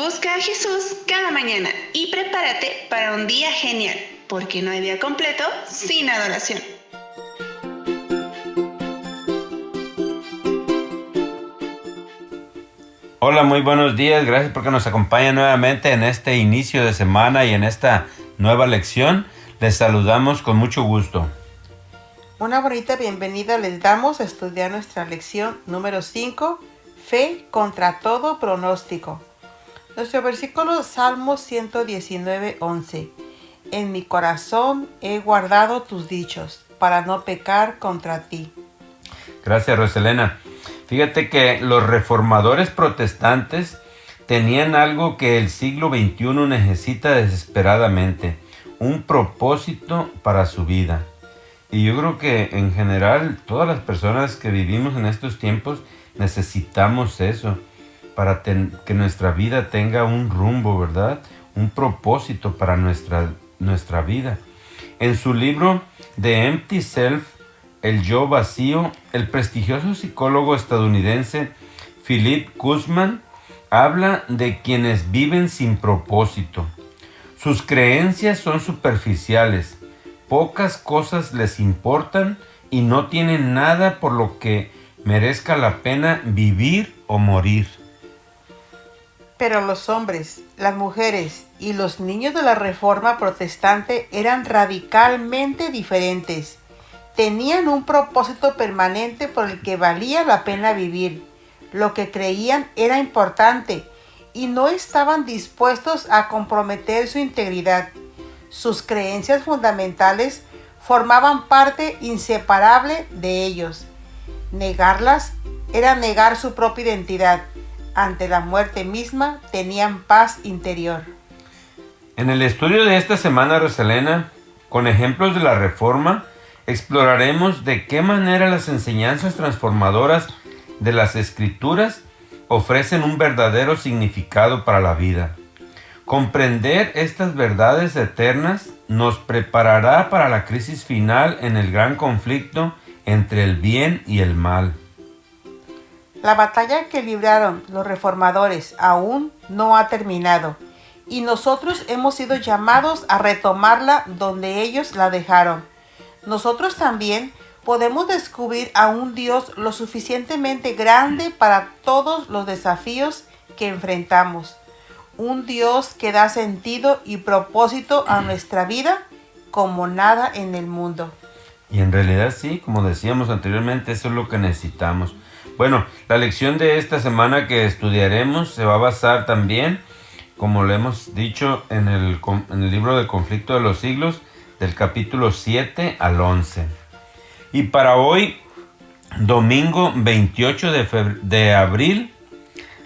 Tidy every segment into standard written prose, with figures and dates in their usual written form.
Busca a Jesús cada mañana y prepárate para un día genial, porque no hay día completo sin adoración. Hola, muy buenos días. Gracias porque nos acompañan nuevamente en este inicio de semana y en esta nueva lección. Les saludamos con mucho gusto. Una bonita bienvenida les damos a estudiar nuestra lección número 5, Fe contra todo pronóstico. Nuestro versículo Salmo 119, 11. En mi corazón he guardado tus dichos para no pecar contra ti. Gracias, Roselena. Fíjate que los reformadores protestantes tenían algo que el siglo XXI necesita desesperadamente, un propósito para su vida. Y yo creo que en general todas las personas que vivimos en estos tiempos necesitamos eso para que nuestra vida tenga un rumbo, ¿verdad? Un propósito para nuestra vida. En su libro The Empty Self, El yo vacío, el prestigioso psicólogo estadounidense Philip Kuzman habla de quienes viven sin propósito. Sus creencias son superficiales, pocas cosas les importan y no tienen nada por lo que merezca la pena vivir o morir. Pero los hombres, las mujeres y los niños de la Reforma Protestante eran radicalmente diferentes. Tenían un propósito permanente por el que valía la pena vivir. Lo que creían era importante y no estaban dispuestos a comprometer su integridad. Sus creencias fundamentales formaban parte inseparable de ellos. Negarlas era negar su propia identidad. Ante la muerte misma tenían paz interior. En el estudio de esta semana, Rosalena, con ejemplos de la Reforma, exploraremos de qué manera las enseñanzas transformadoras de las Escrituras ofrecen un verdadero significado para la vida. Comprender estas verdades eternas nos preparará para la crisis final en el gran conflicto entre el bien y el mal. La batalla que libraron los reformadores aún no ha terminado, y nosotros hemos sido llamados a retomarla donde ellos la dejaron. Nosotros también podemos descubrir a un Dios lo suficientemente grande para todos los desafíos que enfrentamos. Un Dios que da sentido y propósito a nuestra vida como nada en el mundo. Y en realidad sí, como decíamos anteriormente, eso es lo que necesitamos. Bueno, la lección de esta semana que estudiaremos se va a basar también, como lo hemos dicho, en el libro del conflicto de los siglos, del capítulo 7 al 11. Y para hoy, domingo 28 de abril,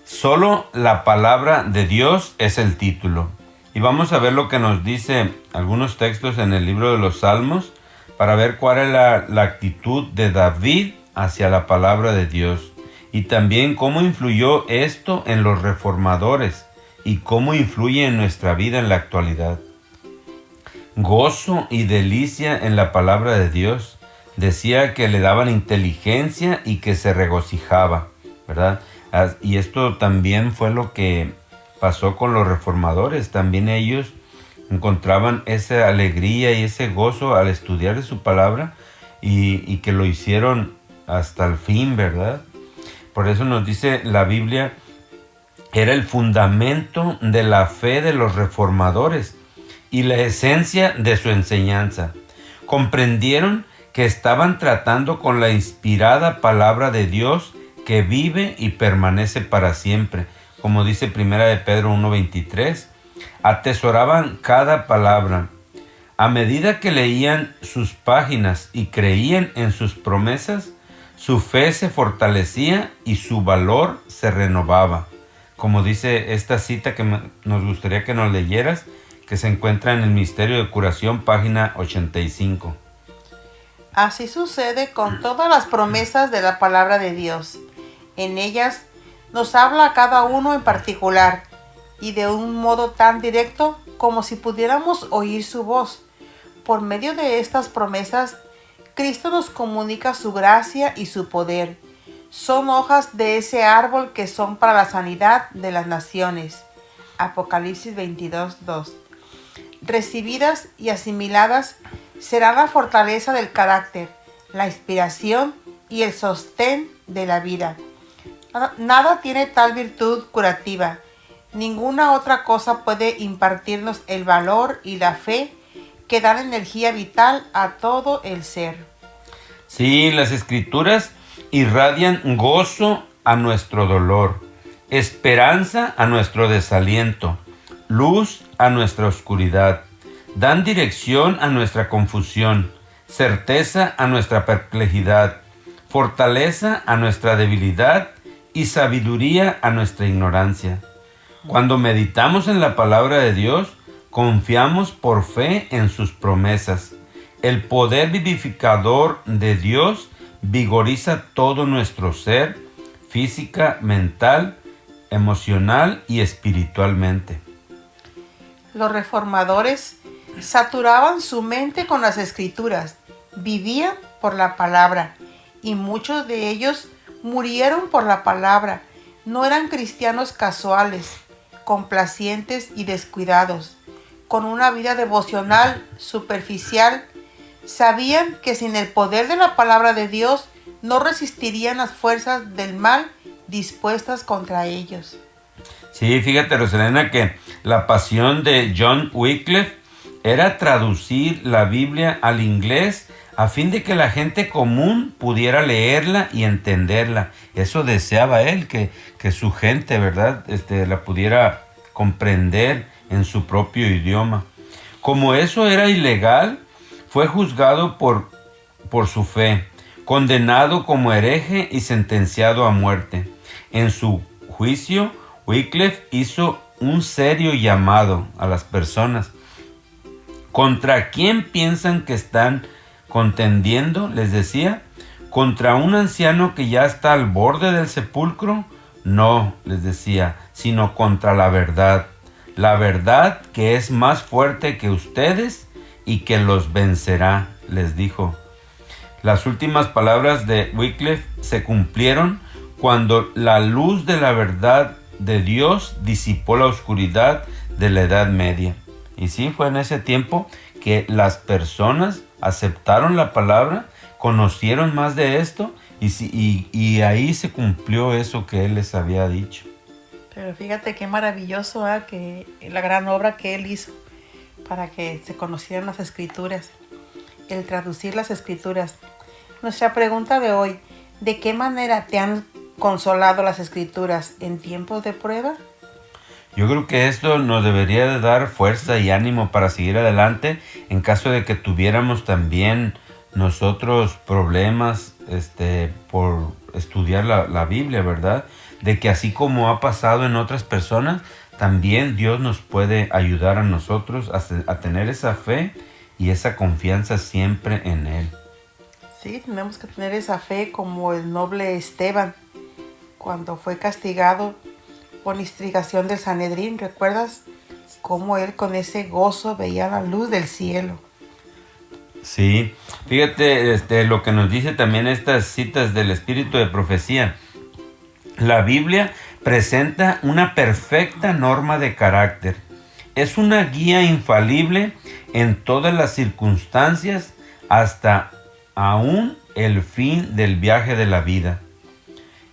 solo la palabra de Dios es el título. Y vamos a ver lo que nos dice algunos textos en el libro de los Salmos para ver cuál es la actitud de David hacia la palabra de Dios. Y también cómo influyó esto en los reformadores y cómo influye en nuestra vida en la actualidad. Gozo y delicia en la palabra de Dios. Decía que le daban inteligencia y que se regocijaba, ¿verdad? Y esto también fue lo que pasó con los reformadores. También ellos encontraban esa alegría y ese gozo al estudiar de su palabra y que lo hicieron hasta el fin, ¿verdad? Por eso nos dice la Biblia, era el fundamento de la fe de los reformadores y la esencia de su enseñanza. Comprendieron que estaban tratando con la inspirada palabra de Dios que vive y permanece para siempre. Como dice 1 de Pedro 1:23, atesoraban cada palabra. A medida que leían sus páginas y creían en sus promesas, su fe se fortalecía y su valor se renovaba. Como dice esta cita que nos gustaría que nos leyeras, que se encuentra en el Misterio de Curación, página 85. Así sucede con todas las promesas de la palabra de Dios. En ellas nos habla a cada uno en particular y de un modo tan directo como si pudiéramos oír su voz. Por medio de estas promesas, Cristo nos comunica su gracia y su poder. Son hojas de ese árbol que son para la sanidad de las naciones. Apocalipsis 22:2. Recibidas y asimiladas serán la fortaleza del carácter, la inspiración y el sostén de la vida. Nada tiene tal virtud curativa. Ninguna otra cosa puede impartirnos el valor y la fe que dan energía vital a todo el ser. Sí, las Escrituras irradian gozo a nuestro dolor, esperanza a nuestro desaliento, luz a nuestra oscuridad, dan dirección a nuestra confusión, certeza a nuestra perplejidad, fortaleza a nuestra debilidad y sabiduría a nuestra ignorancia. Cuando meditamos en la palabra de Dios, confiamos por fe en sus promesas. El poder vivificador de Dios vigoriza todo nuestro ser, física, mental, emocional y espiritualmente. Los reformadores saturaban su mente con las Escrituras, vivían por la palabra, y muchos de ellos murieron por la palabra. No eran cristianos casuales, complacientes y descuidados, con una vida devocional superficial. Sabían que sin el poder de la palabra de Dios no resistirían las fuerzas del mal dispuestas contra ellos. Sí, fíjate, Rosalena, que la pasión de John Wycliffe era traducir la Biblia al inglés a fin de que la gente común pudiera leerla y entenderla. Eso deseaba él, que su gente, ¿verdad?, la pudiera comprender en su propio idioma. Como eso era ilegal, fue juzgado por su fe, condenado como hereje y sentenciado a muerte. En su juicio, Wycliffe hizo un serio llamado a las personas. ¿Contra quién piensan que están contendiendo?, les decía. ¿Contra un anciano que ya está al borde del sepulcro? No, les decía, sino contra la verdad que es más fuerte que ustedes y que los vencerá, les dijo. Las últimas palabras de Wycliffe se cumplieron cuando la luz de la verdad de Dios disipó la oscuridad de la Edad Media. Y sí, fue en ese tiempo que las personas aceptaron la palabra, conocieron más de esto y ahí se cumplió eso que él les había dicho. Pero fíjate qué maravilloso, que la gran obra que él hizo para que se conocieran las Escrituras, el traducir las Escrituras. Nuestra pregunta de hoy: ¿de qué manera te han consolado las Escrituras en tiempos de prueba? Yo creo que esto nos debería de dar fuerza y ánimo para seguir adelante en caso de que tuviéramos también nosotros problemas por estudiar la Biblia, ¿verdad? De que así como ha pasado en otras personas, también Dios nos puede ayudar a nosotros a tener esa fe y esa confianza siempre en Él. Sí, tenemos que tener esa fe como el noble Esteban, cuando fue castigado por instigación del Sanedrín. ¿Recuerdas cómo él con ese gozo veía la luz del cielo? Sí, fíjate lo que nos dice también estas citas del espíritu de profecía. La Biblia presenta una perfecta norma de carácter. Es una guía infalible en todas las circunstancias hasta aún el fin del viaje de la vida.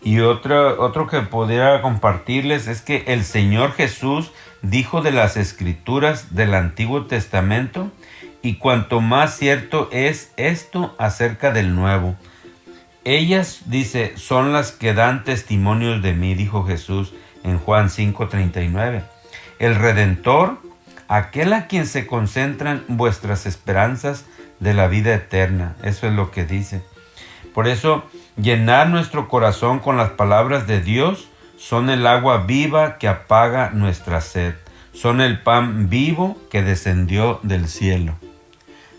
Y otro que podría compartirles es que el Señor Jesús dijo de las Escrituras del Antiguo Testamento: y cuanto más cierto es esto acerca del Nuevo. Ellas, dice, son las que dan testimonios de mí, dijo Jesús en Juan 5:39. El Redentor, aquel a quien se concentran vuestras esperanzas de la vida eterna. Eso es lo que dice. Por eso, llenar nuestro corazón con las palabras de Dios son el agua viva que apaga nuestra sed. Son el pan vivo que descendió del cielo.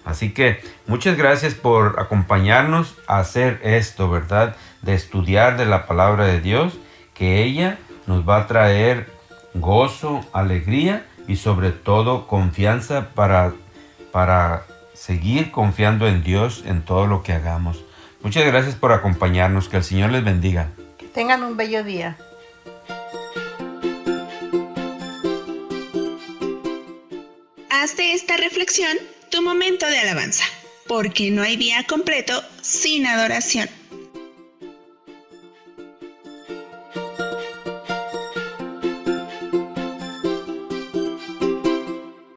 Así que muchas gracias por acompañarnos a hacer esto, ¿verdad? De estudiar de la palabra de Dios, que ella nos va a traer gozo, alegría y sobre todo confianza para seguir confiando en Dios en todo lo que hagamos. Muchas gracias por acompañarnos. Que el Señor les bendiga. Que tengan un bello día. Haz de esta reflexión tu momento de alabanza, porque no hay día completo sin adoración.